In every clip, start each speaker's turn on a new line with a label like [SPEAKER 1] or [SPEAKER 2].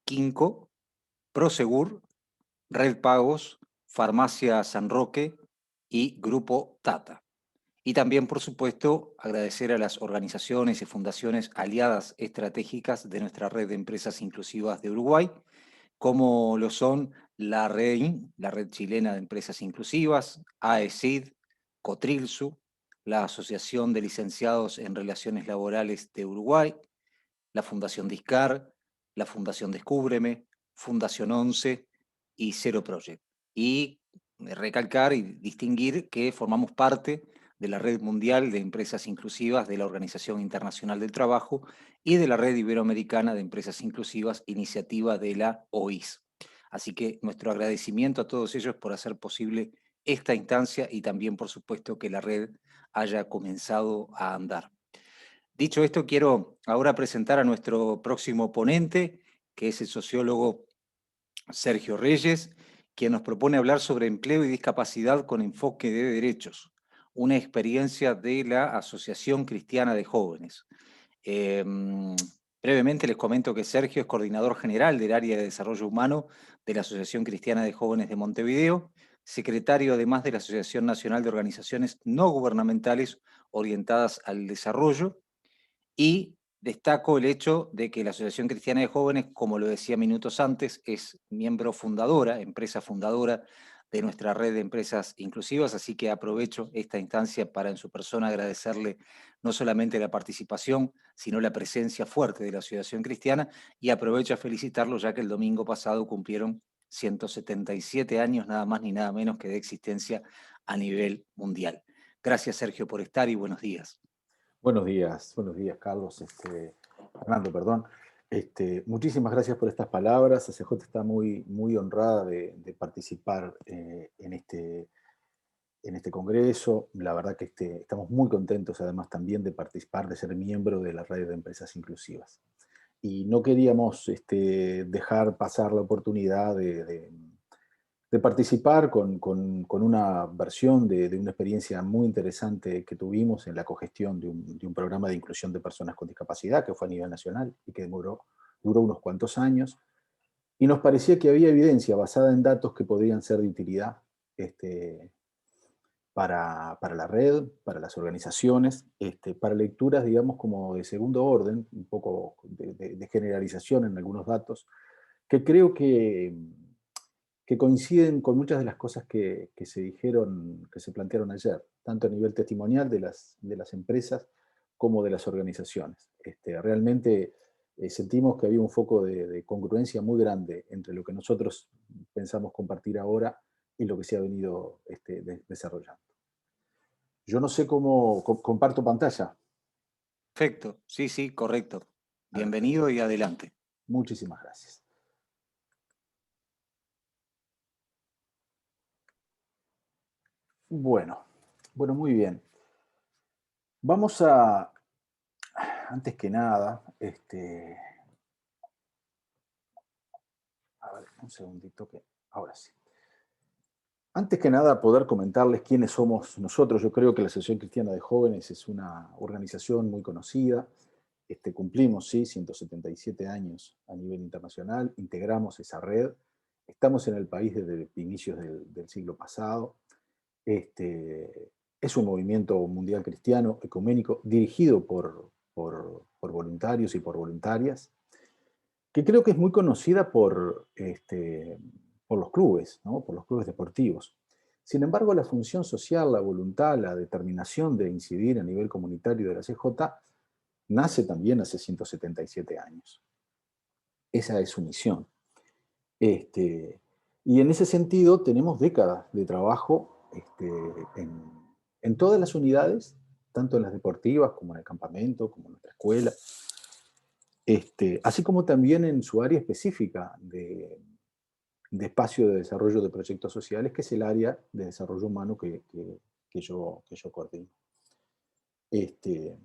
[SPEAKER 1] Quinco, Prosegur, Red Pagos, Farmacia San Roque y Grupo Tata. Y también, por supuesto, agradecer a las organizaciones y fundaciones aliadas estratégicas de nuestra red de empresas inclusivas de Uruguay, como lo son la REIN, la Red Chilena de Empresas Inclusivas, AECID, Cotrilsu, la Asociación de Licenciados en Relaciones Laborales de Uruguay, la Fundación Discar, la Fundación Descúbreme, Fundación 11 y Zero Project. Y recalcar y distinguir que formamos parte de la Red Mundial de Empresas Inclusivas de la Organización Internacional del Trabajo y de la Red Iberoamericana de Empresas Inclusivas, iniciativa de la OIS. Así que nuestro agradecimiento a todos ellos por hacer posible esta instancia y también, por supuesto, que la red haya comenzado a andar. Dicho esto, quiero ahora presentar a nuestro próximo ponente, que es el sociólogo Sergio Reyes, quien nos propone hablar sobre empleo y discapacidad con enfoque de derechos, una experiencia de la Asociación Cristiana de Jóvenes. Eh, Brevemente les comento que Sergio es coordinador general del área de desarrollo humano de la Asociación Cristiana de Jóvenes de Montevideo, secretario además de la Asociación Nacional de Organizaciones No Gubernamentales Orientadas al Desarrollo, y destaco el hecho de que la Asociación Cristiana de Jóvenes, como lo decía minutos antes, es miembro fundadora, empresa fundadora de nuestra red de empresas inclusivas, así que aprovecho esta instancia para en su persona agradecerle no solamente la participación, sino la presencia fuerte de la Asociación Cristiana, y aprovecho a felicitarlo ya que el domingo pasado cumplieron 177 años, nada más ni nada menos que de existencia a nivel mundial. Gracias, Sergio, por estar y buenos días.
[SPEAKER 2] Buenos días, Carlos, Fernando, perdón. Muchísimas gracias por estas palabras. ACJ está muy honrada de participar en este congreso. La verdad que estamos muy contentos, además, también de participar, de ser miembro de la red de empresas inclusivas. Y no queríamos dejar pasar la oportunidad de participar con una versión de una experiencia muy interesante que tuvimos en la cogestión de un programa de inclusión de personas con discapacidad que fue a nivel nacional y que duró unos cuantos años. Y nos parecía que había evidencia basada en datos que podrían ser de utilidad este, para la red, para las organizaciones, para lecturas, digamos, como de segundo orden, un poco de generalización en algunos datos, que creo que coinciden con muchas de las cosas que se dijeron, que se plantearon ayer, tanto a nivel testimonial de las empresas como de las organizaciones. Realmente sentimos que había un foco de congruencia muy grande entre lo que nosotros pensamos compartir ahora y lo que se ha venido desarrollando. Yo no sé cómo comparto pantalla.
[SPEAKER 1] Perfecto, sí, sí, correcto.
[SPEAKER 2] Perfecto.
[SPEAKER 1] Bienvenido y adelante.
[SPEAKER 2] Muchísimas gracias. Bueno, muy bien. Vamos a, antes que nada, a ver, un segundito que, ahora sí. Antes que nada, poder comentarles quiénes somos nosotros. Yo creo que la Asociación Cristiana de Jóvenes es una organización muy conocida. Cumplimos, sí, 177 años a nivel internacional, integramos esa red. Estamos en el país desde inicios del siglo pasado. Es un movimiento mundial cristiano, ecuménico, dirigido por voluntarios y por voluntarias, que creo que es muy conocida por los clubes, ¿no? Por los clubes deportivos. Sin embargo, la función social, la voluntad, la determinación de incidir a nivel comunitario de la CJ nace también hace 177 años. Esa es su misión. Y en ese sentido tenemos décadas de trabajo en todas las unidades, tanto en las deportivas como en el campamento, como en nuestra escuela, así como también en su área específica de espacio de desarrollo de proyectos sociales, que es el área de desarrollo humano que yo coordino. Este,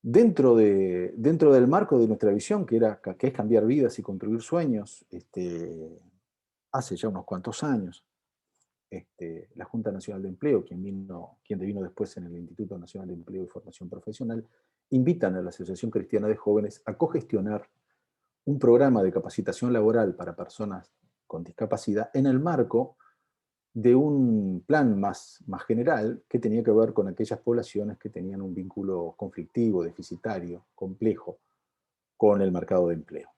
[SPEAKER 2] dentro del marco de nuestra visión, que es cambiar vidas y construir sueños, hace ya unos cuantos años, la Junta Nacional de Empleo, quien devino después en el Instituto Nacional de Empleo y Formación Profesional, invitan a la Asociación Cristiana de Jóvenes a cogestionar un programa de capacitación laboral para personas con discapacidad en el marco de un plan más general que tenía que ver con aquellas poblaciones que tenían un vínculo conflictivo, deficitario, complejo con el mercado de empleo.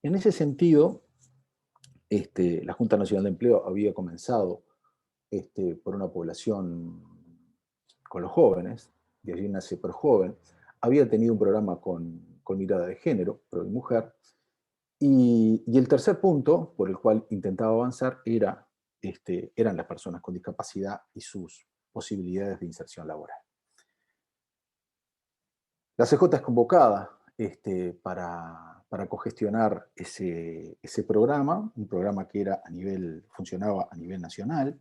[SPEAKER 2] En ese sentido, la Junta Nacional de Empleo había comenzado por una población con los jóvenes, de allí nace ProJoven, había tenido un programa con mirada de género, pro y mujer, y el tercer punto por el cual intentaba avanzar eran las personas con discapacidad y sus posibilidades de inserción laboral. La CJ es convocada para cogestionar ese programa, un programa que funcionaba a nivel nacional.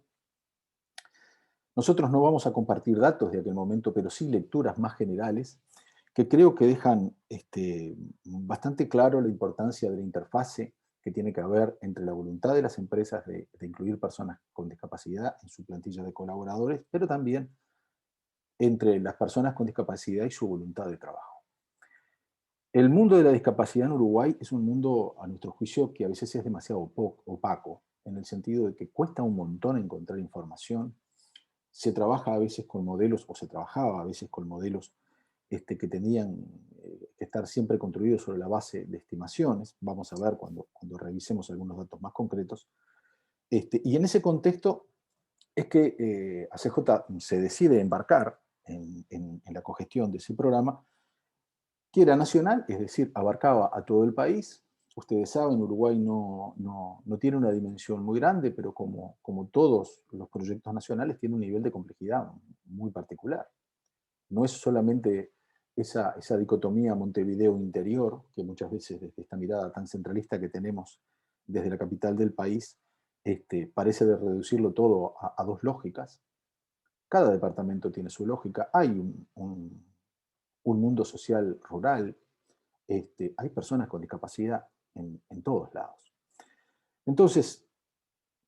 [SPEAKER 2] Nosotros no vamos a compartir datos de aquel momento, pero sí lecturas más generales que creo que dejan bastante claro la importancia de la interfase que tiene que haber entre la voluntad de las empresas de incluir personas con discapacidad en su plantilla de colaboradores, pero también entre las personas con discapacidad y su voluntad de trabajo. El mundo de la discapacidad en Uruguay es un mundo, a nuestro juicio, que a veces es demasiado opaco, en el sentido de que cuesta un montón encontrar información. Se trabaja a veces con modelos, o se trabajaba a veces con modelos que tenían que estar siempre construidos sobre la base de estimaciones. Vamos a ver cuando revisemos algunos datos más concretos. Y en ese contexto es que ACJ se decide embarcar en la cogestión de ese programa, que era nacional, es decir, abarcaba a todo el país. Ustedes saben, Uruguay no tiene una dimensión muy grande, pero como todos los proyectos nacionales, tiene un nivel de complejidad muy particular. No es solamente esa dicotomía Montevideo interior, que muchas veces desde esta mirada tan centralista que tenemos desde la capital del país, parece de reducirlo todo a dos lógicas. Cada departamento tiene su lógica. Hay un mundo social rural, hay personas con discapacidad en todos lados. Entonces,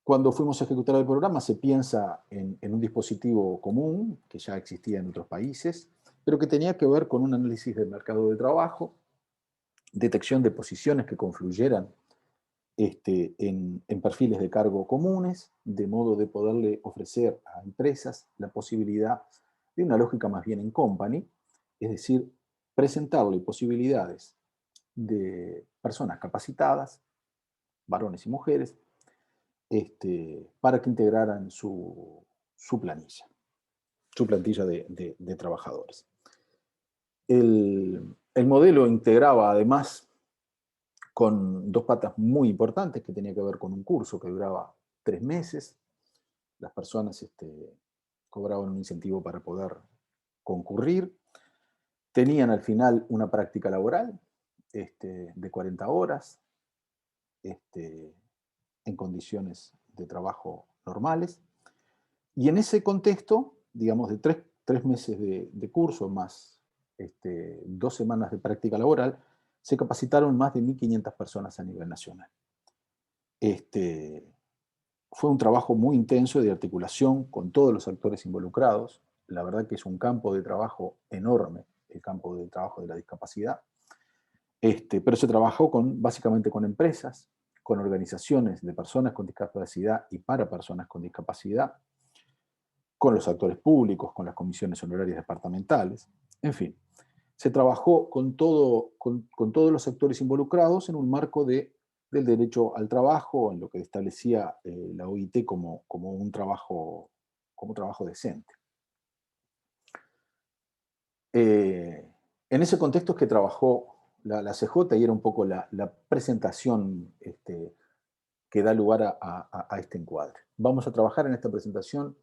[SPEAKER 2] cuando fuimos a ejecutar el programa, se piensa en un dispositivo común que ya existía en otros países, pero que tenía que ver con un análisis del mercado de trabajo, detección de posiciones que confluyeran en perfiles de cargo comunes, de modo de poderle ofrecer a empresas la posibilidad de una lógica más bien en company, es decir, presentarle posibilidades de personas capacitadas, varones y mujeres, para que integraran su plantilla de trabajadores. El modelo integraba además con dos patas muy importantes que tenía que ver con un curso que duraba 3 meses. Las personas cobraban un incentivo para poder concurrir. Tenían al final una práctica laboral de 40 horas en condiciones de trabajo normales. Y en ese contexto, digamos, de 3 meses de curso más 2 semanas de práctica laboral, se capacitaron más de 1.500 personas a nivel nacional. Fue un trabajo muy intenso de articulación con todos los actores involucrados. La verdad que es un campo de trabajo enorme, el campo de trabajo de la discapacidad. Pero se trabajó básicamente con empresas, con organizaciones de personas con discapacidad y para personas con discapacidad, con los actores públicos, con las comisiones honorarias departamentales, en fin. Se trabajó con todos los actores involucrados en un marco del derecho al trabajo, en lo que establecía la OIT como un trabajo decente. En ese contexto es que trabajó la CJ y era un poco la presentación que da lugar a este encuadre. Vamos a trabajar en esta presentación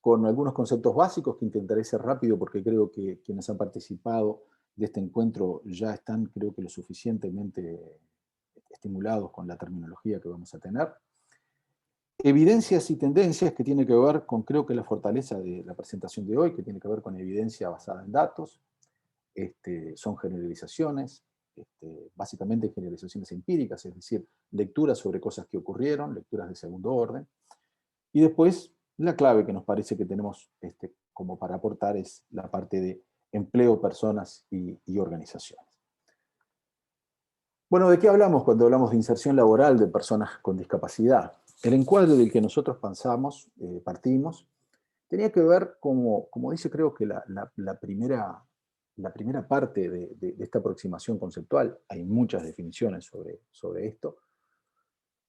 [SPEAKER 2] con algunos conceptos básicos que intentaré ser rápido porque creo que quienes han participado de este encuentro ya están, creo que lo suficientemente estimulados con la terminología que vamos a tener. Evidencias y tendencias que tiene que ver con, creo que la fortaleza de la presentación de hoy, que tiene que ver con evidencia basada en datos. Son generalizaciones, básicamente generalizaciones empíricas, es decir, lecturas sobre cosas que ocurrieron, lecturas de segundo orden. Y después, la clave que nos parece que tenemos como para aportar es la parte de empleo, personas y organizaciones. Bueno, ¿de qué hablamos cuando hablamos de inserción laboral de personas con discapacidad? El encuadre del que nosotros partimos, tenía que ver, como dice creo que la primera parte de esta aproximación conceptual, hay muchas definiciones sobre esto,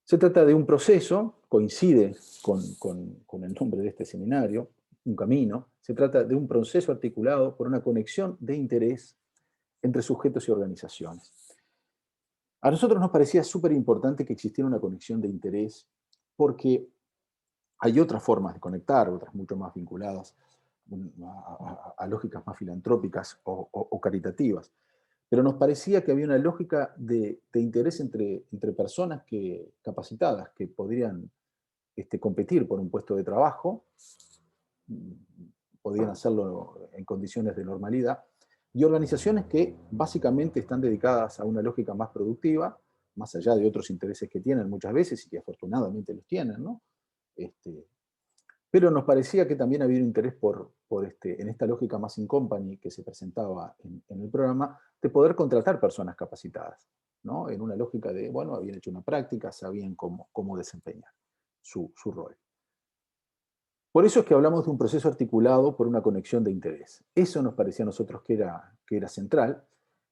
[SPEAKER 2] se trata de un proceso, coincide con el nombre de este seminario, un camino, se trata de un proceso articulado por una conexión de interés entre sujetos y organizaciones. A nosotros nos parecía súper importante que existiera una conexión de interés porque hay otras formas de conectar, otras mucho más vinculadas a lógicas más filantrópicas o caritativas. Pero nos parecía que había una lógica de interés entre personas capacitadas que podrían competir por un puesto de trabajo, podían hacerlo en condiciones de normalidad, y organizaciones que básicamente están dedicadas a una lógica más productiva, más allá de otros intereses que tienen muchas veces y que afortunadamente los tienen, ¿no? Pero nos parecía que también había un interés en esta lógica más in company que se presentaba en el programa, de poder contratar personas capacitadas, ¿no? En una lógica de, bueno, habían hecho una práctica, sabían cómo desempeñar su rol. Por eso es que hablamos de un proceso articulado por una conexión de interés. Eso nos parecía a nosotros que era central,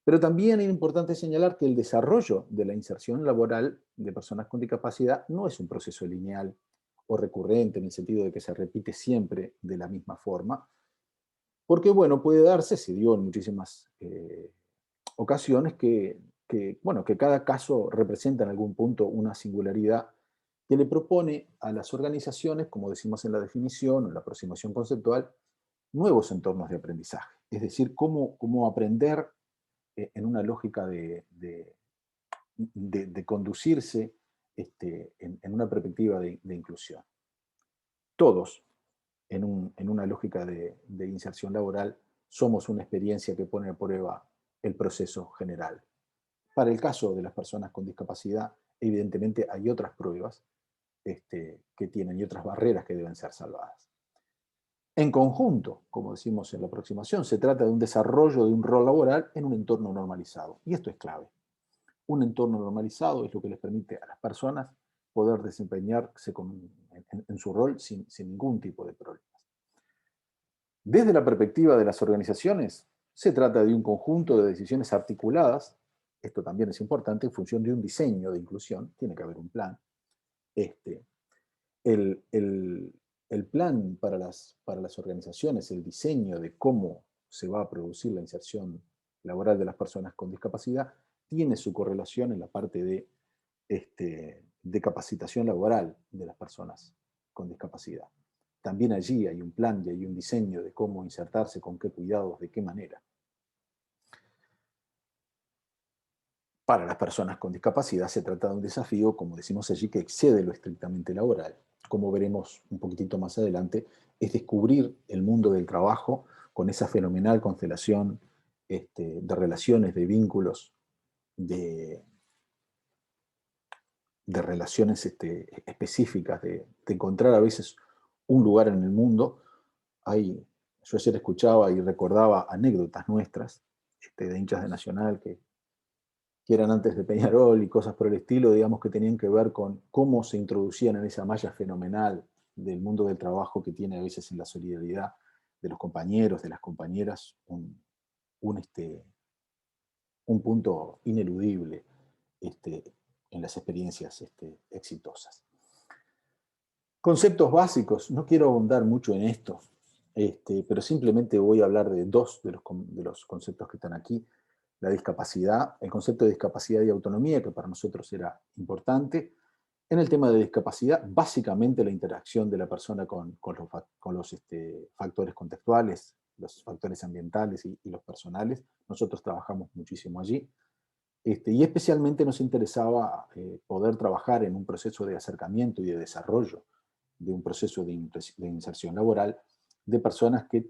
[SPEAKER 2] pero también es importante señalar que el desarrollo de la inserción laboral de personas con discapacidad no es un proceso lineal o recurrente en el sentido de que se repite siempre de la misma forma, porque, bueno, puede darse, se dio en muchísimas ocasiones bueno, que cada caso representa en algún punto una singularidad que le propone a las organizaciones, como decimos en la definición o en la aproximación conceptual, nuevos entornos de aprendizaje. Es decir, cómo aprender en una lógica de conducirse en una perspectiva de inclusión. Todos, en una lógica de inserción laboral, somos una experiencia que pone a prueba el proceso general. Para el caso de las personas con discapacidad, evidentemente hay otras pruebas que tienen y otras barreras que deben ser salvadas. En conjunto, como decimos en la aproximación, se trata de un desarrollo de un rol laboral en un entorno normalizado. Y esto es clave. Un entorno normalizado es lo que les permite a las personas poder desempeñarse en su rol sin ningún tipo de problemas. Desde la perspectiva de las organizaciones, se trata de un conjunto de decisiones articuladas, esto también es importante, en función de un diseño de inclusión, tiene que haber un plan. Este, el, el- el plan para las organizaciones, el diseño de cómo se va a producir la inserción laboral de las personas con discapacidad, tiene su correlación en la parte de capacitación laboral de las personas con discapacidad. También allí hay un plan y hay un diseño de cómo insertarse, con qué cuidados, de qué manera. Para las personas con discapacidad se trata de un desafío, como decimos allí, que excede lo estrictamente laboral. Como veremos un poquitito más adelante, es descubrir el mundo del trabajo con esa fenomenal constelación de relaciones, de vínculos, de, de relaciones específicas, de encontrar a veces un lugar en el mundo. Yo ayer escuchaba y recordaba anécdotas nuestras de hinchas de Nacional que eran antes de Peñarol y cosas por el estilo, digamos, que tenían que ver con cómo se introducían en esa malla fenomenal del mundo del trabajo que tiene a veces en la solidaridad de los compañeros, de las compañeras, un, este, un punto ineludible en las experiencias exitosas. Conceptos básicos, no quiero ahondar mucho en esto, pero simplemente voy a hablar de dos de los conceptos que están aquí. La discapacidad, el concepto de discapacidad y autonomía, que para nosotros era importante. En el tema de discapacidad, básicamente la interacción de la persona con los factores contextuales, los factores ambientales y los personales. Nosotros trabajamos muchísimo allí. Y especialmente nos interesaba poder trabajar en un proceso de acercamiento y de desarrollo de un proceso de inserción laboral de personas que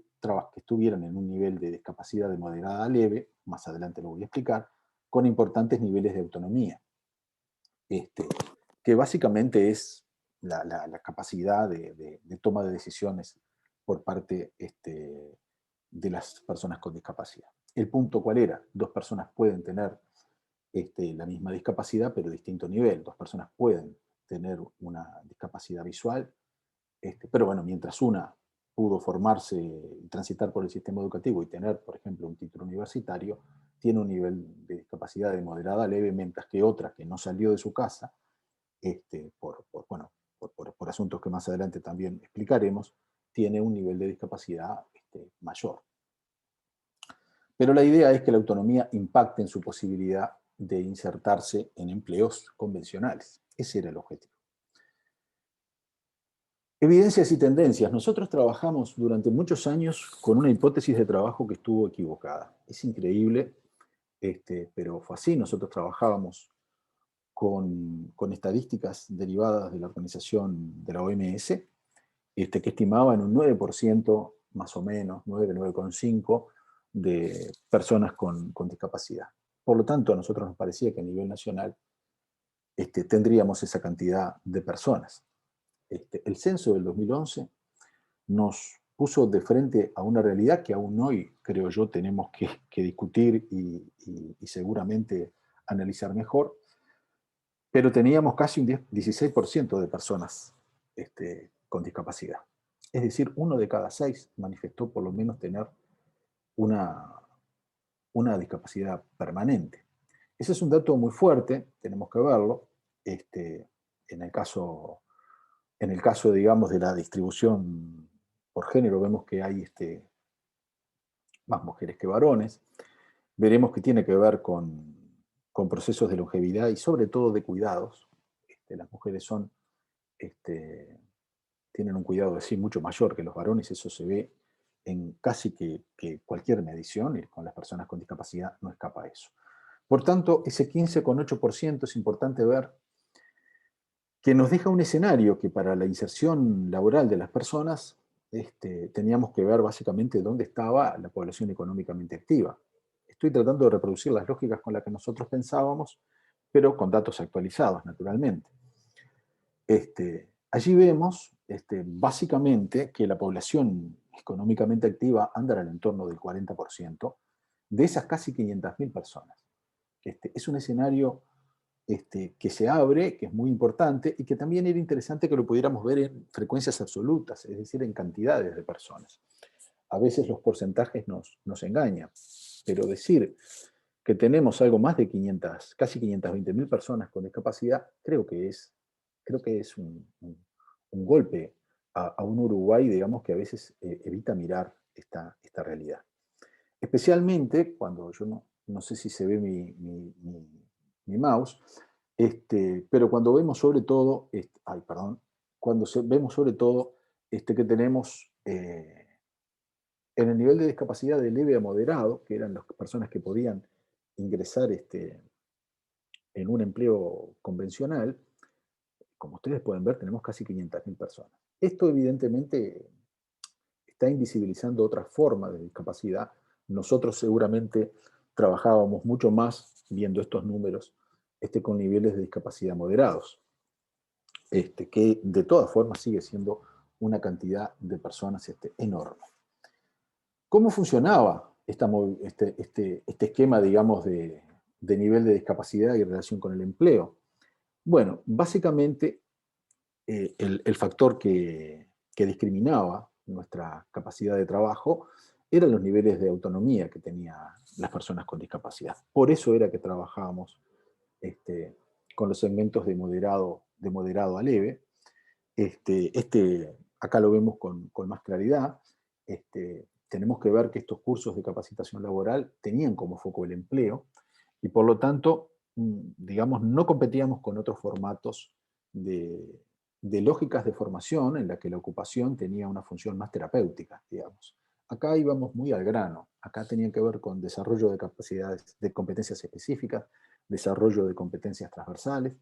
[SPEAKER 2] estuvieran en un nivel de discapacidad de moderada a leve, más adelante lo voy a explicar, con importantes niveles de autonomía, que básicamente es la capacidad de toma de decisiones por parte de las personas con discapacidad. ¿El punto cuál era? Dos personas pueden tener la misma discapacidad, pero distinto nivel. Dos personas pueden tener una discapacidad visual, pero bueno, mientras una pudo formarse y transitar por el sistema educativo y tener, por ejemplo, un título universitario, tiene un nivel de discapacidad de moderada a leve, mientras que otra que no salió de su casa, bueno, por asuntos que más adelante también explicaremos, tiene un nivel de discapacidad mayor. Pero la idea es que la autonomía impacte en su posibilidad de insertarse en empleos convencionales. Ese era el objetivo. Evidencias y tendencias. Nosotros trabajamos durante muchos años con una hipótesis de trabajo que estuvo equivocada. Es increíble, pero fue así. Nosotros trabajábamos con estadísticas derivadas de la organización de la OMS, que estimaban un 9% más o menos, 9,5% de personas con discapacidad. Por lo tanto, a nosotros nos parecía que a nivel nacional tendríamos esa cantidad de personas. El censo del 2011 nos puso de frente a una realidad que aún hoy, creo yo, tenemos que discutir y seguramente analizar mejor, pero teníamos casi un 16% de personas con discapacidad. Es decir, 1 de cada 6 manifestó por lo menos tener una, una discapacidad permanente. Ese es un dato muy fuerte, tenemos que verlo. En el caso, digamos, de la distribución por género, vemos que hay más mujeres que varones. Veremos que tiene que ver con procesos de longevidad y sobre todo de cuidados. Las mujeres tienen un cuidado de sí mucho mayor que los varones, eso se ve en casi que cualquier medición, y con las personas con discapacidad no escapa a eso. Por tanto, ese 15,8% es importante ver que nos deja un escenario que para la inserción laboral de las personas teníamos que ver básicamente dónde estaba la población económicamente activa. Estoy tratando de reproducir las lógicas con las que nosotros pensábamos, pero con datos actualizados, naturalmente. Allí vemos básicamente que la población económicamente activa anda al entorno del 40% de esas casi 500.000 personas. Es un escenario que se abre, que es muy importante y que también era interesante que lo pudiéramos ver en frecuencias absolutas, es decir, en cantidades de personas. A veces los porcentajes nos engañan, pero decir que tenemos algo más de 500, casi 520.000 personas con discapacidad, creo que es un golpe a un Uruguay, digamos, que a veces evita mirar esta realidad. Especialmente cuando yo no sé si se ve mi mouse, pero cuando vemos sobre todo, vemos sobre todo que tenemos en el nivel de discapacidad de leve a moderado, que eran las personas que podían ingresar en un empleo convencional, como ustedes pueden ver, tenemos casi 500.000 personas. Esto evidentemente está invisibilizando otra forma de discapacidad. Nosotros seguramente trabajábamos mucho más viendo estos números con niveles de discapacidad moderados, que de todas formas sigue siendo una cantidad de personas enorme. ¿Cómo funcionaba este esquema, digamos, de nivel de discapacidad y relación con el empleo? Bueno, básicamente el factor que discriminaba nuestra capacidad de trabajo eran los niveles de autonomía que tenían las personas con discapacidad. Por eso era que trabajábamos con los segmentos de moderado a leve. Acá lo vemos con más claridad. Tenemos que ver que estos cursos de capacitación laboral tenían como foco el empleo y por lo tanto, digamos, no competíamos con otros formatos de lógicas de formación en la que la ocupación tenía una función más terapéutica, digamos. Acá íbamos muy al grano. Acá tenían que ver con desarrollo de capacidades, de competencias específicas, desarrollo de competencias transversales,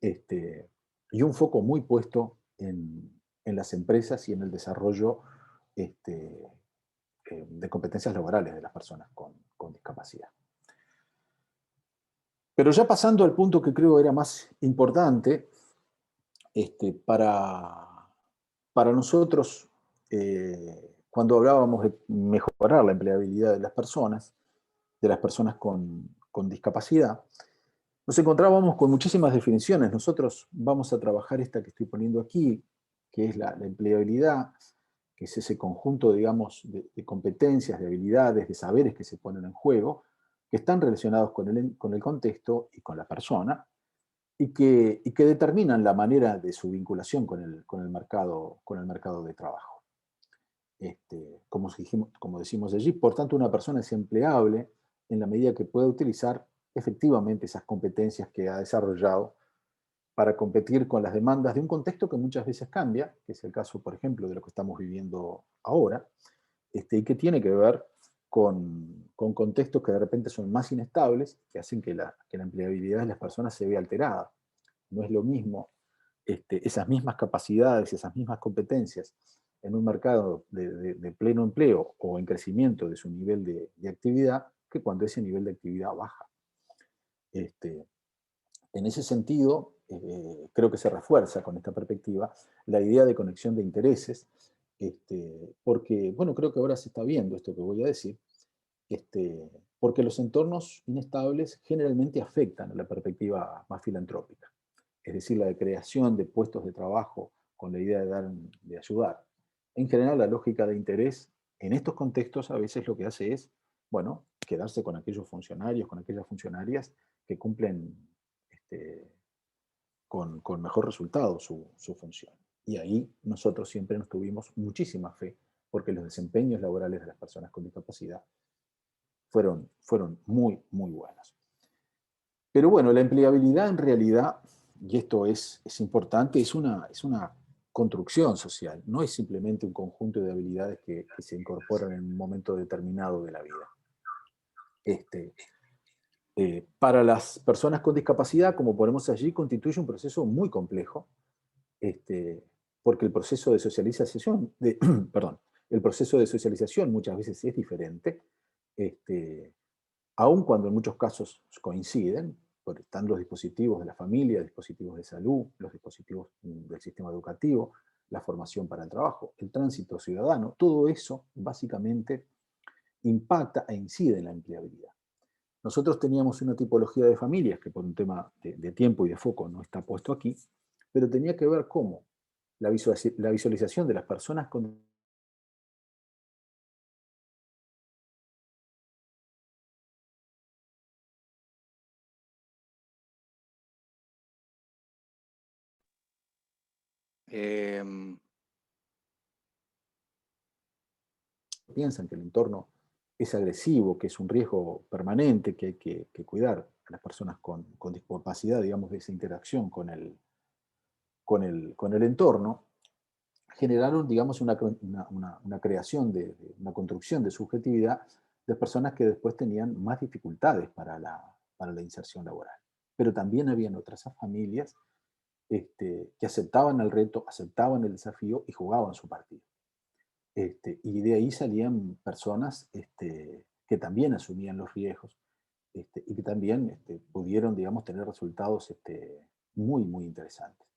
[SPEAKER 2] y un foco muy puesto en las empresas y en el desarrollo de competencias laborales de las personas con discapacidad. Pero ya pasando al punto que creo era más importante, para nosotros, cuando hablábamos de mejorar la empleabilidad de las personas con discapacidad, Nos encontrábamos con muchísimas definiciones. Nosotros vamos a trabajar esta que estoy poniendo aquí, que es la empleabilidad, que es ese conjunto, digamos, de competencias, de habilidades, de saberes que se ponen en juego, que están relacionados con el contexto y con la persona, y que determinan la manera de su vinculación con el mercado de trabajo. Como decimos allí, por tanto, una persona es empleable en la medida que pueda utilizar efectivamente esas competencias que ha desarrollado para competir con las demandas de un contexto que muchas veces cambia, que es el caso, por ejemplo, de lo que estamos viviendo ahora, y que tiene que ver con contextos que de repente son más inestables, que hacen que la empleabilidad de las personas se vea alterada. No es lo mismo esas mismas capacidades, esas mismas competencias en un mercado de pleno empleo o en crecimiento de su nivel de actividad que cuando ese nivel de actividad baja. En ese sentido, creo que se refuerza con esta perspectiva la idea de conexión de intereses, porque, bueno, creo que ahora se está viendo esto que voy a decir, porque los entornos inestables generalmente afectan a la perspectiva más filantrópica, es decir, la de creación de puestos de trabajo con la idea de ayudar. En general, la lógica de interés en estos contextos a veces lo que hace es, bueno, quedarse con aquellos funcionarios, con aquellas funcionarias que cumplen con mejor resultado su función. Y ahí nosotros siempre nos tuvimos muchísima fe, porque los desempeños laborales de las personas con discapacidad fueron muy, muy buenos. Pero bueno, la empleabilidad en realidad, y esto es importante, es una construcción social, no es simplemente un conjunto de habilidades que se incorporan en un momento determinado de la vida. Para las personas con discapacidad, como ponemos allí, constituye un proceso muy complejo, porque el proceso de socialización, perdón, el proceso de socialización muchas veces es diferente, aun cuando en muchos casos coinciden, porque están los dispositivos de la familia, dispositivos de salud, los dispositivos del sistema educativo, la formación para el trabajo, el tránsito ciudadano, todo eso básicamente impacta e incide en la empleabilidad. Nosotros teníamos una tipología de familias que por un tema de tiempo y de foco no está puesto aquí, pero tenía que ver cómo la visualización de las personas con... piensan que el entorno es agresivo, que es un riesgo permanente, que hay que cuidar a las personas con discapacidad, digamos, de esa interacción con el entorno, generaron, digamos, una creación, una construcción de subjetividad de personas que después tenían más dificultades para la inserción laboral. Pero también habían otras familias que aceptaban el reto, aceptaban el desafío y jugaban su partido. Y de ahí salían personas que también asumían los riesgos y que también pudieron, digamos, tener resultados muy, muy interesantes.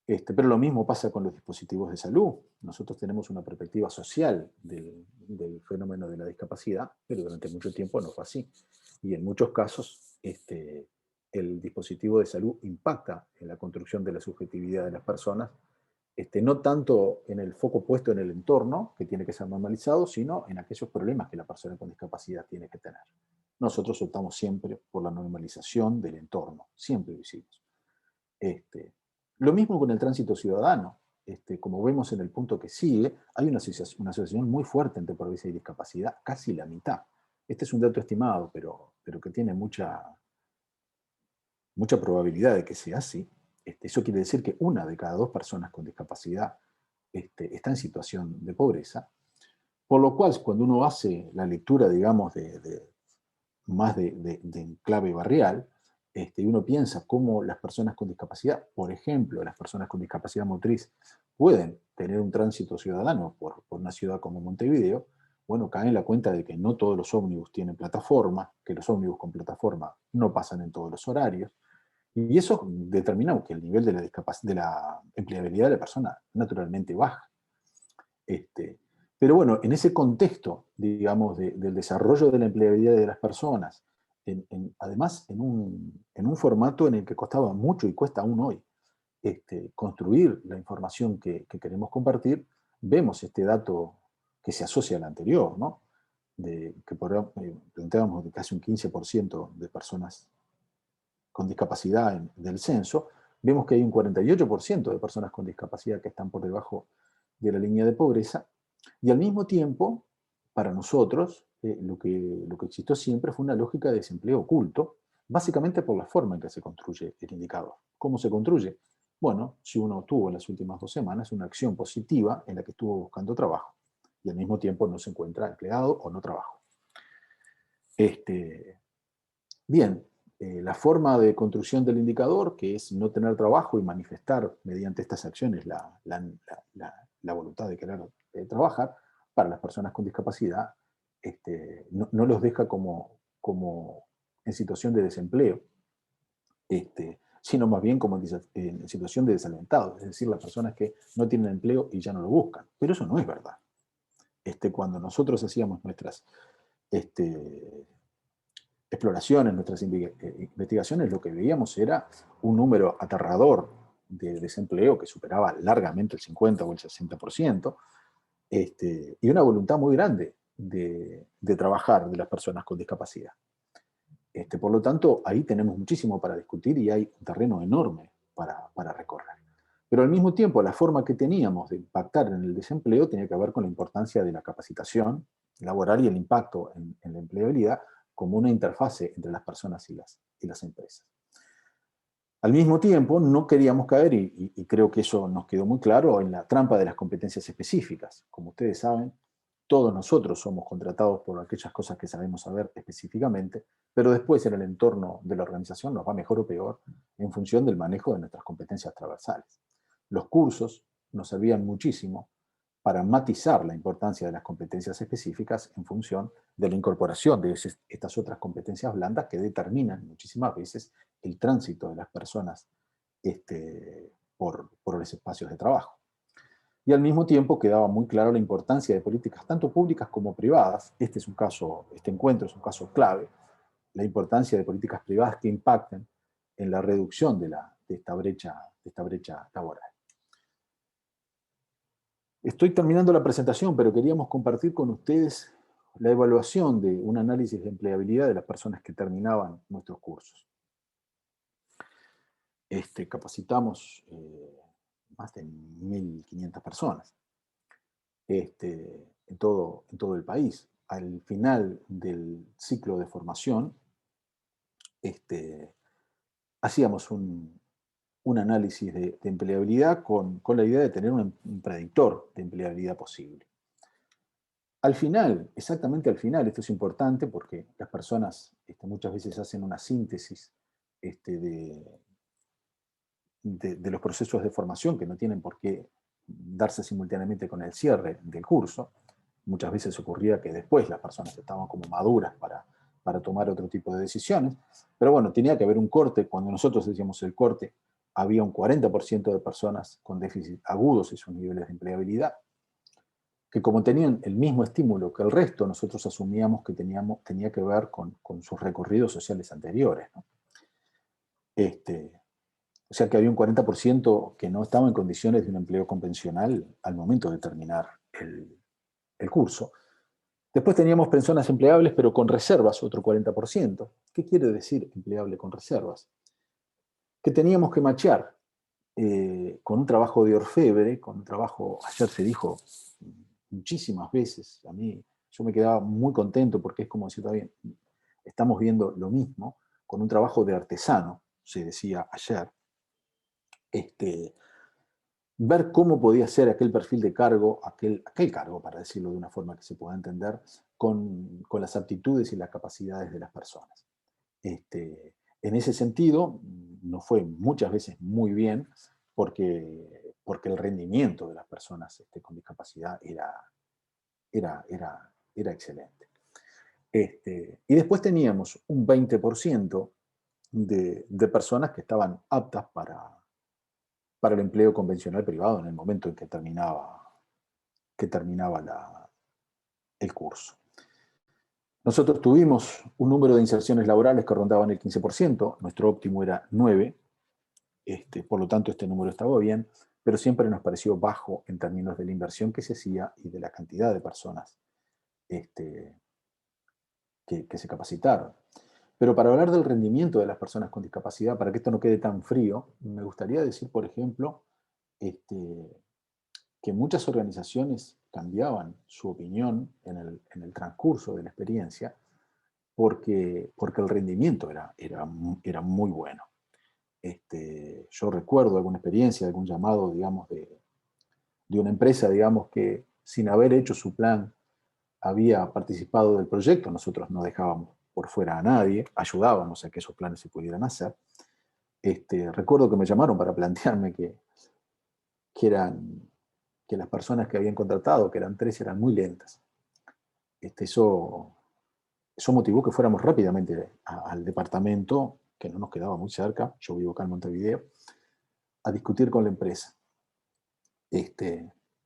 [SPEAKER 2] Pero lo mismo pasa con los dispositivos de salud. Nosotros tenemos una perspectiva social del fenómeno de la discapacidad, pero durante mucho tiempo no fue así. Y en muchos casos, el dispositivo de salud impacta en la construcción de la subjetividad de las personas, no tanto en el foco puesto en el entorno, que tiene que ser normalizado, sino en aquellos problemas que la persona con discapacidad tiene que tener. Nosotros optamos siempre por la normalización del entorno, siempre lo hicimos. Lo mismo con el tránsito ciudadano. Como vemos en el punto que sigue, hay una asociación muy fuerte entre pobreza y discapacidad, casi la mitad. Este es un dato estimado, pero que tiene mucha probabilidad de que sea así. Eso quiere decir que una de cada dos personas con discapacidad está en situación de pobreza, por lo cual cuando uno hace la lectura, digamos, más de enclave barrial, y uno piensa cómo las personas con discapacidad, por ejemplo, las personas con discapacidad motriz, pueden tener un tránsito ciudadano por una ciudad como Montevideo, bueno, cae en la cuenta de que no todos los ómnibus tienen plataforma, que los ómnibus con plataforma no pasan en todos los horarios, y eso determina que el nivel de la empleabilidad de la persona naturalmente baja. Pero bueno, en ese contexto, digamos, del desarrollo de la empleabilidad de las personas además en un formato en el que costaba mucho y cuesta aún hoy construir la información que queremos compartir, vemos este dato que se asocia al anterior, ¿no? Que planteábamos de casi un 15% de personas con discapacidad del censo, vemos que hay un 48% de personas con discapacidad que están por debajo de la línea de pobreza, y al mismo tiempo, para nosotros, lo que existió siempre fue una lógica de desempleo oculto, básicamente por la forma en que se construye el indicador. ¿Cómo se construye? Bueno, si uno tuvo en las últimas 2 semanas una acción positiva en la que estuvo buscando trabajo y al mismo tiempo no se encuentra empleado o no trabajo. Bien, la forma de construcción del indicador, que es no tener trabajo y manifestar mediante estas acciones la voluntad de querer trabajar, para las personas con discapacidad, no los deja como en situación de desempleo, sino más bien como en situación de desalentado, es decir, las personas que no tienen empleo y ya no lo buscan. Pero eso no es verdad. Cuando nosotros hacíamos nuestras exploraciones, nuestras investigaciones, lo que veíamos era un número aterrador de desempleo que superaba largamente el 50 o el 60%, y una voluntad muy grande de trabajar de las personas con discapacidad. Por lo tanto, ahí tenemos muchísimo para discutir y hay un terreno enorme para recorrer. Pero al mismo tiempo, la forma que teníamos de impactar en el desempleo tenía que ver con la importancia de la capacitación laboral y el impacto en la empleabilidad como una interfase entre las personas y las empresas. Al mismo tiempo, no queríamos caer, y creo que eso nos quedó muy claro, en la trampa de las competencias específicas. Como ustedes saben, todos nosotros somos contratados por aquellas cosas que sabemos saber específicamente, pero después en el entorno de la organización nos va mejor o peor en función del manejo de nuestras competencias transversales. Los cursos nos servían muchísimo para matizar la importancia de las competencias específicas en función de la incorporación de estas otras competencias blandas que determinan muchísimas veces el tránsito de las personas por los espacios de trabajo. Y al mismo tiempo quedaba muy claro la importancia de políticas tanto públicas como privadas. Este encuentro es un caso clave, la importancia de políticas privadas que impacten en la reducción de esta brecha laboral. Estoy terminando la presentación, pero queríamos compartir con ustedes la evaluación de un análisis de empleabilidad de las personas que terminaban nuestros cursos. Capacitamos más de 1.500 personas en todo el país. Al final del ciclo de formación, hacíamos un análisis de empleabilidad con la idea de tener un predictor de empleabilidad posible. Al final, exactamente al final, esto es importante porque las personas muchas veces hacen una síntesis de los procesos de formación que no tienen por qué darse simultáneamente con el cierre del curso. Muchas veces ocurría que después las personas estaban como maduras para tomar otro tipo de decisiones, pero bueno, tenía que haber un corte. Cuando nosotros decíamos el corte, había un 40% de personas con déficit agudos en sus niveles de empleabilidad, que como tenían el mismo estímulo que el resto, nosotros asumíamos que tenía que ver con sus recorridos sociales anteriores, ¿no? O sea que había un 40% que no estaba en condiciones de un empleo convencional al momento de terminar el curso. Después teníamos personas empleables, pero con reservas, otro 40%. ¿Qué quiere decir empleable con reservas? Que teníamos que machear con un trabajo de orfebre, con un trabajo, ayer se dijo muchísimas veces, a mí yo me quedaba muy contento porque es como decir, todavía estamos viendo lo mismo, con un trabajo de artesano, se decía ayer, ver cómo podía ser aquel perfil de cargo, aquel cargo, para decirlo de una forma que se pueda entender, con las aptitudes y las capacidades de las personas. En ese sentido, nos fue muchas veces muy bien porque el rendimiento de las personas con discapacidad era excelente. Y después teníamos un 20% de personas que estaban aptas para el empleo convencional privado en el momento en que terminaba el curso. Nosotros tuvimos un número de inserciones laborales que rondaban el 15%, nuestro óptimo era 9, por lo tanto este número estaba bien, pero siempre nos pareció bajo en términos de la inversión que se hacía y de la cantidad de personas que se capacitaron. Pero para hablar del rendimiento de las personas con discapacidad, para que esto no quede tan frío, me gustaría decir, por ejemplo, que muchas organizaciones cambiaban su opinión en el transcurso de la experiencia porque el rendimiento era muy bueno. Yo recuerdo alguna experiencia, algún llamado, digamos, de una empresa, digamos, que sin haber hecho su plan había participado del proyecto. Nosotros no dejábamos por fuera a nadie, ayudábamos a que esos planes se pudieran hacer. Recuerdo que me llamaron para plantearme que las personas que habían contratado, que eran 3, eran muy lentas. Eso motivó que fuéramos rápidamente al departamento, que no nos quedaba muy cerca, yo vivo acá en Montevideo, a discutir con la empresa.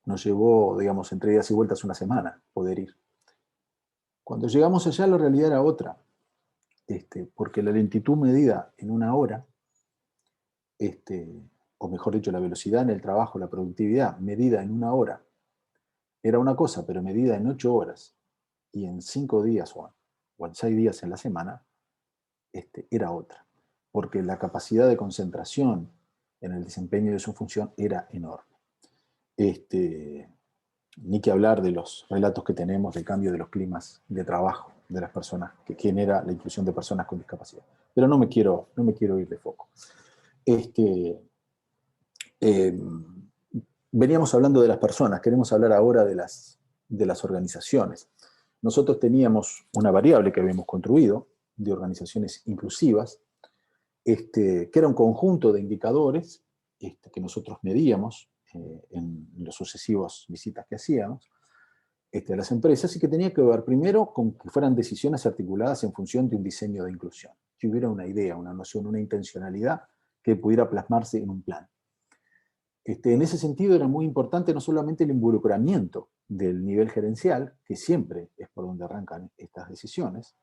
[SPEAKER 2] Nos llevó, digamos, entre idas y vueltas una semana poder ir. Cuando llegamos allá, la realidad era otra, porque la lentitud medida en una hora, o mejor dicho, la velocidad en el trabajo, la productividad medida en una hora, era una cosa, pero medida en 8 horas y en 5 días o en 6 días en la semana, era otra, porque la capacidad de concentración en el desempeño de su función era enorme. Ni que hablar de los relatos que tenemos del cambio de los climas de trabajo de las personas, que genera la inclusión de personas con discapacidad. Pero no me quiero ir de foco. Veníamos hablando de las personas, queremos hablar ahora de las organizaciones. Nosotros teníamos una variable que habíamos construido de organizaciones inclusivas, que era un conjunto de indicadores que nosotros medíamos en los sucesivos visitas que hacíamos a las empresas, y que tenía que ver primero con que fueran decisiones articuladas en función de un diseño de inclusión, que hubiera una idea, una noción, una intencionalidad que pudiera plasmarse en un plan. En ese sentido era muy importante no solamente el involucramiento del nivel gerencial, que siempre es por donde arrancan estas decisiones,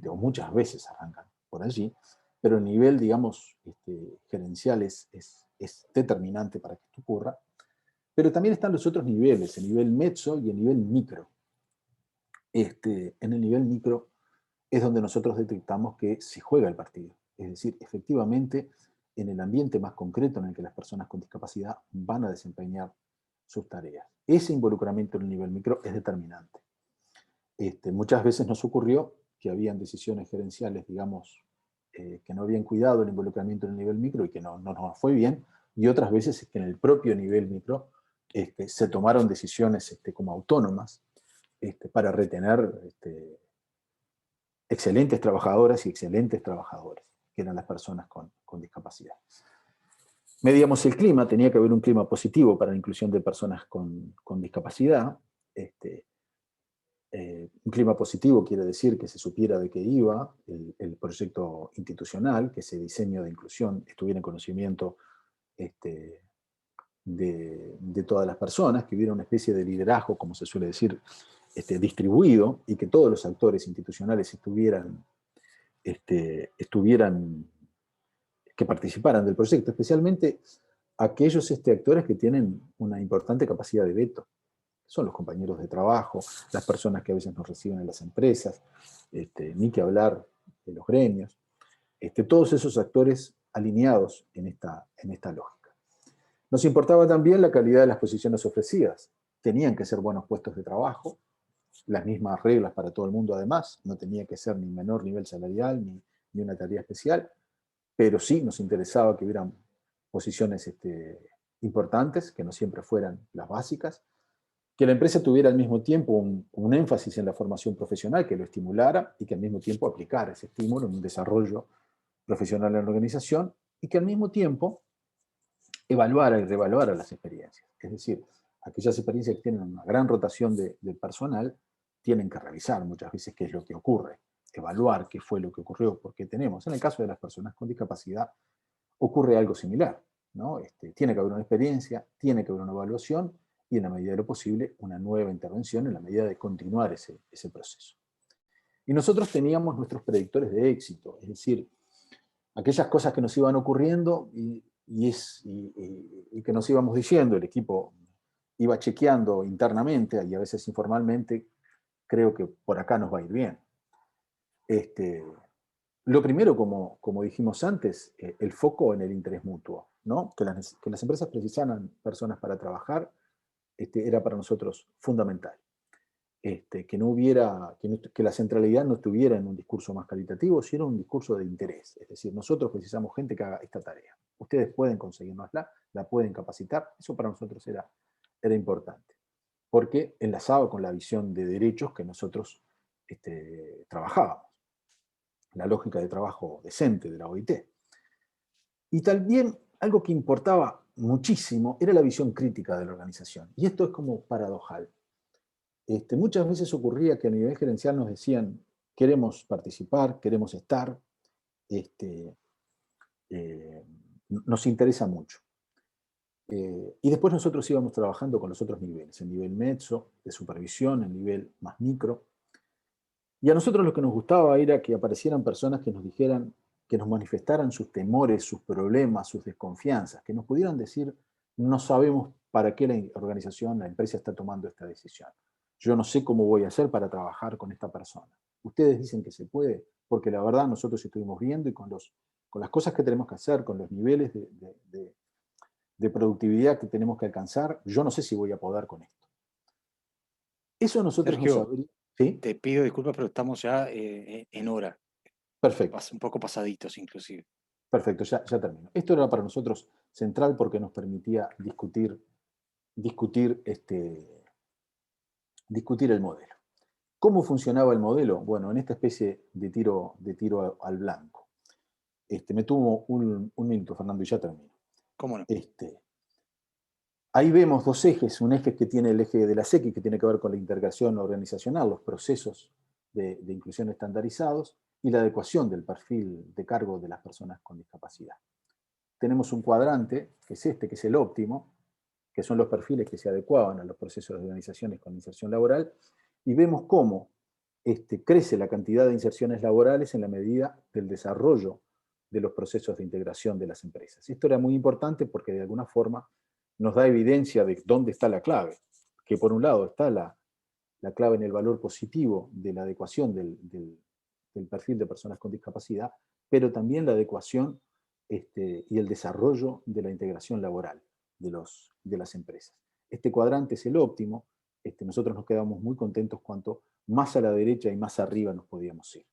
[SPEAKER 2] o muchas veces arrancan por allí, pero el nivel, digamos, gerencial es determinante para que esto ocurra. Pero también están los otros niveles, el nivel meso y el nivel micro. En el nivel micro es donde nosotros detectamos que se juega el partido. Es decir, efectivamente, en el ambiente más concreto en el que las personas con discapacidad van a desempeñar sus tareas. Ese involucramiento en el nivel micro es determinante. Muchas veces nos ocurrió que habían decisiones gerenciales, digamos, que no habían cuidado el involucramiento en el nivel micro y que no nos fue bien, y otras veces es que en el propio nivel micro se tomaron decisiones como autónomas para retener excelentes trabajadoras y excelentes trabajadores, que eran las personas con discapacidad. Medíamos el clima, tenía que haber un clima positivo para la inclusión de personas con discapacidad. Un clima positivo quiere decir que se supiera de qué iba el proyecto institucional, que ese diseño de inclusión estuviera en conocimiento de todas las personas, que hubiera una especie de liderazgo, como se suele decir, distribuido, y que todos los actores institucionales que participaran del proyecto, especialmente aquellos actores que tienen una importante capacidad de veto. Son los compañeros de trabajo, las personas que a veces nos reciben en las empresas, ni que hablar de los gremios, todos esos actores alineados en esta lógica. Nos importaba también la calidad de las posiciones ofrecidas. Tenían que ser buenos puestos de trabajo, las mismas reglas para todo el mundo además, no tenía que ser ni menor nivel salarial ni una tarea especial, pero sí nos interesaba que hubieran posiciones importantes, que no siempre fueran las básicas, que la empresa tuviera al mismo tiempo un énfasis en la formación profesional, que lo estimulara y que al mismo tiempo aplicara ese estímulo en un desarrollo profesional en la organización, y que al mismo tiempo evaluara y reevaluara las experiencias. Es decir, aquellas experiencias que tienen una gran rotación de personal tienen que revisar muchas veces qué es lo que ocurre, evaluar qué fue lo que ocurrió, porque tenemos, en el caso de las personas con discapacidad, ocurre algo similar, ¿no? Tiene que haber una experiencia, tiene que haber una evaluación y en la medida de lo posible una nueva intervención en la medida de continuar ese proceso. Y nosotros teníamos nuestros predictores de éxito, es decir, aquellas cosas que nos iban ocurriendo y que nos íbamos diciendo, el equipo iba chequeando internamente y a veces informalmente, creo que por acá nos va a ir bien. Lo primero, como dijimos antes, el foco en el interés mutuo, ¿no? Que las empresas precisaran personas para trabajar, era para nosotros fundamental. Que no hubiera, que la centralidad no estuviera en un discurso más caritativo, sino un discurso de interés. Es decir, nosotros precisamos gente que haga esta tarea. Ustedes pueden conseguirnosla, la pueden capacitar. Eso para nosotros era importante, porque enlazaba con la visión de derechos que nosotros trabajábamos, la lógica de trabajo decente de la OIT. Y también algo que importaba muchísimo era la visión crítica de la organización. Y esto es como paradojal. Muchas veces ocurría que a nivel gerencial nos decían, queremos participar, queremos estar, nos interesa mucho. Y después nosotros íbamos trabajando con los otros niveles, el nivel mezzo, de supervisión, el nivel más micro. Y a nosotros lo que nos gustaba era que aparecieran personas que nos dijeran, que nos manifestaran sus temores, sus problemas, sus desconfianzas, que nos pudieran decir, no sabemos para qué la organización, la empresa está tomando esta decisión. Yo no sé cómo voy a hacer para trabajar con esta persona. Ustedes dicen que se puede, porque la verdad nosotros estuvimos viendo y con las cosas que tenemos que hacer, con los niveles de productividad que tenemos que alcanzar, yo no sé si voy a poder con esto. Eso nosotros nos
[SPEAKER 1] Sergio,
[SPEAKER 2] sabríamos. ¿Sí?
[SPEAKER 1] te pido disculpas, pero estamos ya en hora,
[SPEAKER 2] Perfecto.
[SPEAKER 1] un poco pasaditos inclusive.
[SPEAKER 2] Perfecto, ya termino. Esto era para nosotros central porque nos permitía discutir, discutir el modelo. ¿Cómo funcionaba el modelo? Bueno, en esta especie de tiro al blanco. Me tuvo un minuto, Fernando, y ya termino.
[SPEAKER 1] ¿Cómo no?
[SPEAKER 2] Ahí vemos dos ejes, un eje que tiene el eje de la SEC, que tiene que ver con la integración organizacional, los procesos de inclusión estandarizados y la adecuación del perfil de cargo de las personas con discapacidad. Tenemos un cuadrante, que es que es el óptimo, que son los perfiles que se adecuaban a los procesos de organizaciones con inserción laboral, y vemos cómo crece la cantidad de inserciones laborales en la medida del desarrollo de los procesos de integración de las empresas. Esto era muy importante porque de alguna forma nos da evidencia de dónde está la clave, que por un lado está la clave en el valor positivo de la adecuación del perfil de personas con discapacidad, pero también la adecuación y el desarrollo de la integración laboral de las empresas. Este cuadrante es el óptimo, nosotros nos quedamos muy contentos cuanto más a la derecha y más arriba nos podíamos ir.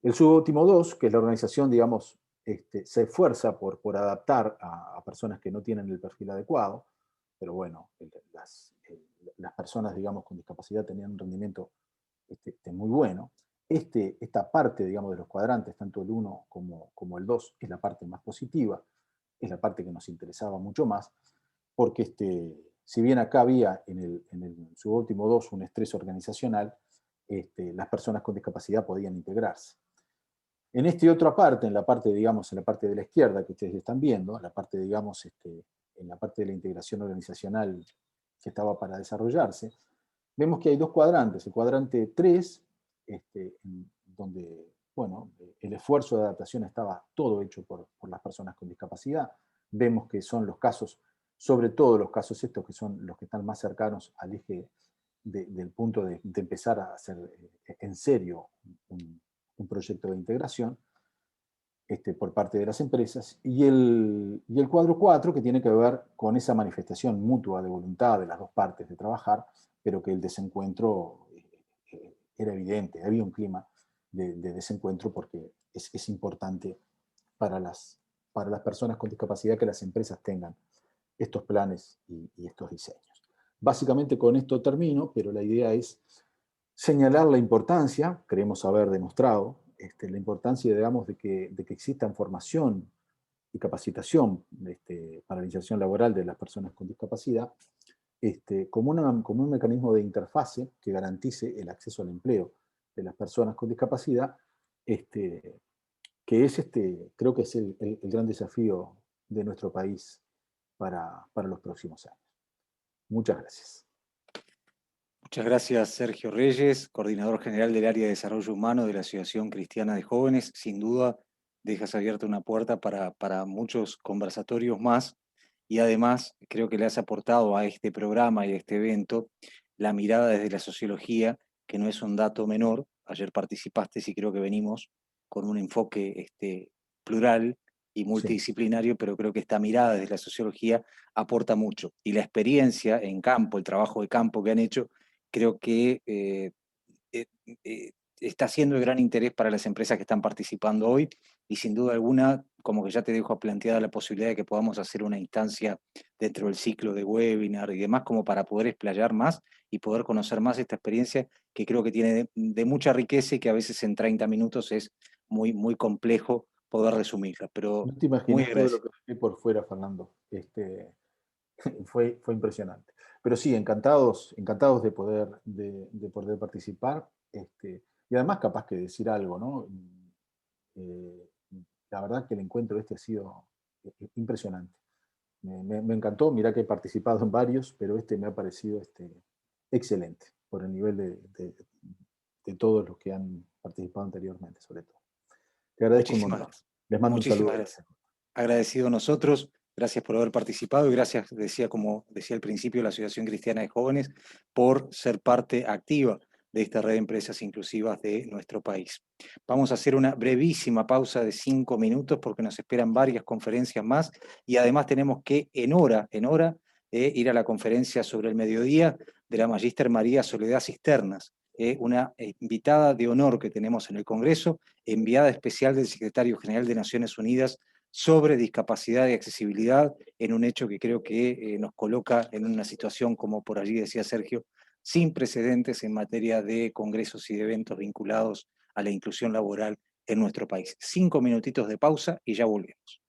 [SPEAKER 2] El subóptimo 2, que es la organización, digamos, se esfuerza por adaptar a personas que no tienen el perfil adecuado, pero bueno, las personas, digamos, con discapacidad tenían un rendimiento muy bueno. Esta parte, digamos, de los cuadrantes, tanto el 1 como el 2, es la parte más positiva, es la parte que nos interesaba mucho más, porque si bien acá había en el subúltimo 2 un estrés organizacional, las personas con discapacidad podían integrarse. En otra parte, en la parte, digamos, en la parte de la izquierda que ustedes están viendo, la parte, digamos, en la parte de la integración organizacional que estaba para desarrollarse, vemos que hay dos cuadrantes. El cuadrante 3, donde, bueno, el esfuerzo de adaptación estaba todo hecho por las personas con discapacidad. Vemos que son los casos, sobre todo los casos estos que son los que están más cercanos al eje del punto de empezar a hacer en serio un proyecto de integración por parte de las empresas, y el cuadro 4, que tiene que ver con esa manifestación mutua de voluntad de las dos partes de trabajar, pero que el desencuentro era evidente, había un clima de desencuentro porque es importante para las personas con discapacidad que las empresas tengan estos planes y estos diseños. Básicamente con esto termino, pero la idea es señalar la importancia, creemos haber demostrado, la importancia, digamos, de que existan formación y capacitación para la inserción laboral de las personas con discapacidad, como un mecanismo de interfase que garantice el acceso al empleo de las personas con discapacidad, que es, creo que es el gran desafío de nuestro país para los próximos años. Muchas gracias.
[SPEAKER 1] Muchas gracias, Sergio Reyes, coordinador general del área de desarrollo humano de la Asociación Cristiana de Jóvenes. Sin duda, dejas abierta una puerta para muchos conversatorios más y además creo que le has aportado a este programa y a este evento la mirada desde la sociología, que no es un dato menor. Ayer participaste y creo que venimos con un enfoque plural y
[SPEAKER 2] Sí,
[SPEAKER 1] multidisciplinario, pero creo que esta mirada desde la sociología aporta mucho. Y la experiencia en campo, el trabajo de campo que han hecho, creo que eh, eh, está siendo de gran interés para las empresas que están participando hoy y sin duda alguna, como que ya te dejo planteada la posibilidad de que podamos hacer una instancia dentro del ciclo de webinar y demás como para poder explayar más y poder conocer más esta experiencia que creo que tiene de mucha riqueza y que a veces en 30 minutos es muy complejo poder resumirla, pero
[SPEAKER 2] no te
[SPEAKER 1] muy
[SPEAKER 2] imaginas todo lo
[SPEAKER 1] agradecido.
[SPEAKER 2] que vi por fuera, Fernando. Fue impresionante. Pero sí, encantados, encantados de poder participar. Y además capaz que decir algo, ¿no? Eh, la verdad que el encuentro ha sido impresionante. Me encantó, mirá que he participado en varios, pero me ha parecido excelente por el nivel de todos los que han participado anteriormente, sobre todo. Te agradezco un
[SPEAKER 1] Muchísimas
[SPEAKER 2] montón.
[SPEAKER 1] gracias.
[SPEAKER 2] Les mando un
[SPEAKER 1] Muchísimas
[SPEAKER 2] saludo.
[SPEAKER 1] gracias. Agradecido a nosotros, gracias por haber participado y gracias, decía como decía al principio, la Asociación Cristiana de Jóvenes, por ser parte activa de esta red de empresas inclusivas de nuestro país. Vamos a hacer una brevísima pausa de 5 minutos porque nos esperan varias conferencias más y además tenemos que en hora, ir a la conferencia sobre el mediodía de la Magíster María Soledad Cisternas, una invitada de honor que tenemos en el Congreso, enviada especial del Secretario General de Naciones Unidas sobre discapacidad y accesibilidad, en un hecho que creo que nos coloca en una situación, como por allí decía Sergio, sin precedentes en materia de congresos y de eventos vinculados a la inclusión laboral en nuestro país. 5 minutitos de pausa y ya volvemos.